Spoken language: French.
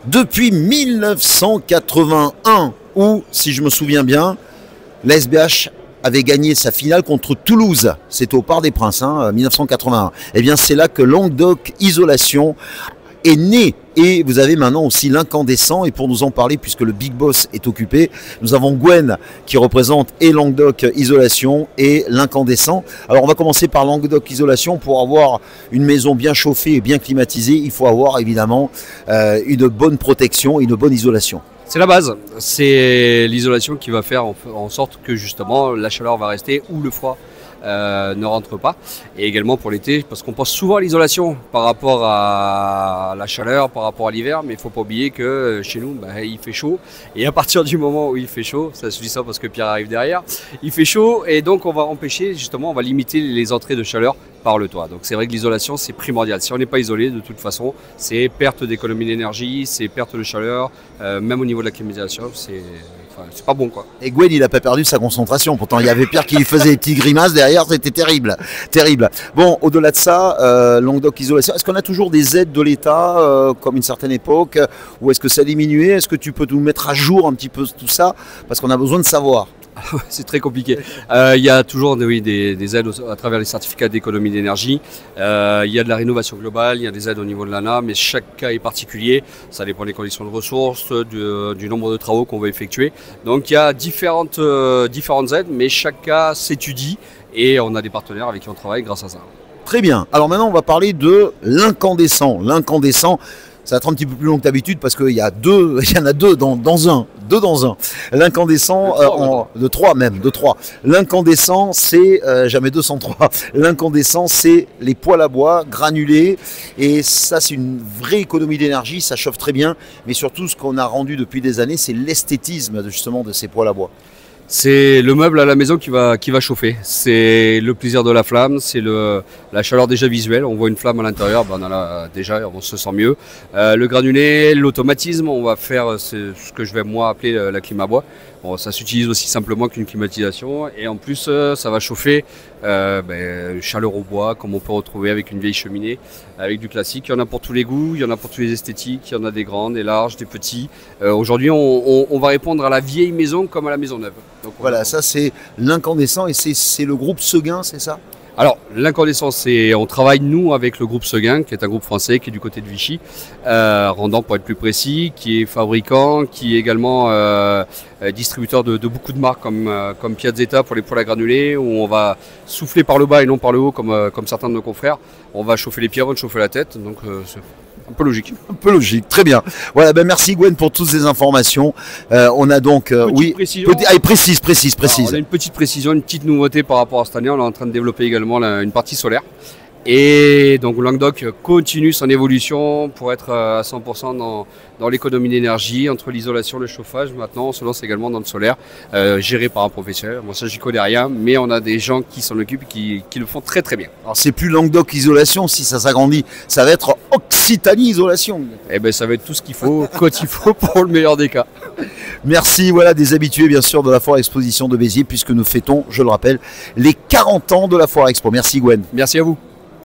depuis 1981, où, si je me souviens bien, la SBH avait gagné sa finale contre Toulouse. C'était au Parc des Princes, 1981. Eh bien, c'est là que Languedoc Isolation est né. Et vous avez maintenant aussi l'incandescent. Et pour nous en parler, puisque le Big Boss est occupé, nous avons Gwen qui représente et Languedoc Isolation et l'incandescent. Alors on va commencer par Languedoc Isolation. Pour avoir une maison bien chauffée et bien climatisée, il faut avoir évidemment une bonne protection et une bonne isolation. C'est la base, c'est l'isolation qui va faire en sorte que justement la chaleur va rester ou le froid ne rentre pas. Et également pour l'été, parce qu'on pense souvent à l'isolation par rapport à la chaleur, par rapport à l'hiver, mais il ne faut pas oublier que chez nous, il fait chaud. Et à partir du moment où il fait chaud, ça se dit ça parce que Pierre arrive derrière, il fait chaud et donc on va empêcher, justement, on va limiter les entrées de chaleur par le toit. Donc c'est vrai que l'isolation c'est primordial. Si on n'est pas isolé, de toute façon, c'est perte d'économie d'énergie, c'est perte de chaleur, même au niveau de la climatisation, c'est pas bon quoi. Et Gwen, il n'a pas perdu sa concentration. Pourtant, il y avait Pierre qui lui faisait des petites grimaces derrière, c'était terrible. Terrible. Bon, au-delà de ça, Languedoc Isolation, est-ce qu'on a toujours des aides de l'État, comme une certaine époque, ou est-ce que ça a diminué? Est-ce que tu peux nous mettre à jour un petit peu tout ça? Parce qu'on a besoin de savoir. C'est très compliqué. Il y a toujours des aides à travers les certificats d'économie d'énergie. Il y a de la rénovation globale, il y a des aides au niveau de l'ANA, mais chaque cas est particulier. Ça dépend des conditions de ressources, du nombre de travaux qu'on va effectuer. Donc il y a différentes aides, mais chaque cas s'étudie et on a des partenaires avec qui on travaille grâce à ça. Très bien. Alors maintenant, on va parler de l'incandescent. L'incandescent, ça va être un petit peu plus long que d'habitude parce qu'il y en a deux dans un. Deux dans un. L'incandescent, de trois. L'incandescent, c'est jamais 203. L'incandescent, c'est les poêles à bois granulés. Et ça, c'est une vraie économie d'énergie. Ça chauffe très bien. Mais surtout, ce qu'on a rendu depuis des années, c'est l'esthétisme justement de ces poêles à bois. C'est le meuble à la maison qui va chauffer. C'est le plaisir de la flamme, c'est la chaleur déjà visuelle. On voit une flamme à l'intérieur, déjà on se sent mieux. Le granulé, l'automatisme, on va faire ce que je vais moi appeler la clim à bois. Bon, ça s'utilise aussi simplement qu'une climatisation et en plus ça va chauffer chaleur au bois comme on peut retrouver avec une vieille cheminée, avec du classique. Il y en a pour tous les goûts, il y en a pour tous les esthétiques, il y en a des grandes, des larges, des petits. Aujourd'hui on va répondre à la vieille maison comme à la maison neuve. Donc, voilà, ça c'est l'incandescent et c'est le groupe Seguin, c'est ça? Alors, l'incandescent, on travaille nous avec le groupe Seguin, qui est un groupe français qui est du côté de Vichy, Rendant pour être plus précis, qui est fabricant, qui est également distributeur de beaucoup de marques comme Piazzetta pour les poêles à granulés, où on va souffler par le bas et non par le haut comme certains de nos confrères. On va chauffer les pieds avant de chauffer la tête, donc c'est un peu logique. Un peu logique, très bien. Voilà, merci Gwen pour toutes ces informations. On a donc, précise. Alors, on a une petite précision, une petite nouveauté par rapport à cette année. On est en train de développer également une partie solaire. Et donc Languedoc continue son évolution pour être à 100% dans l'économie d'énergie, entre l'isolation et le chauffage. Maintenant, on se lance également dans le solaire, géré par un professionnel. Moi, ça, j'y connais rien, mais on a des gens qui s'en occupent et qui le font très très bien. Alors, c'est plus Languedoc Isolation, si ça s'agrandit, ça va être Occitanie Isolation. Eh bien, ça va être tout ce qu'il faut, quand il faut, pour le meilleur des cas. Merci, voilà, des habitués, bien sûr, de la Foire Exposition de Béziers, puisque nous fêtons, je le rappelle, les 40 ans de la Foire Expo. Merci Gwen. Merci à vous.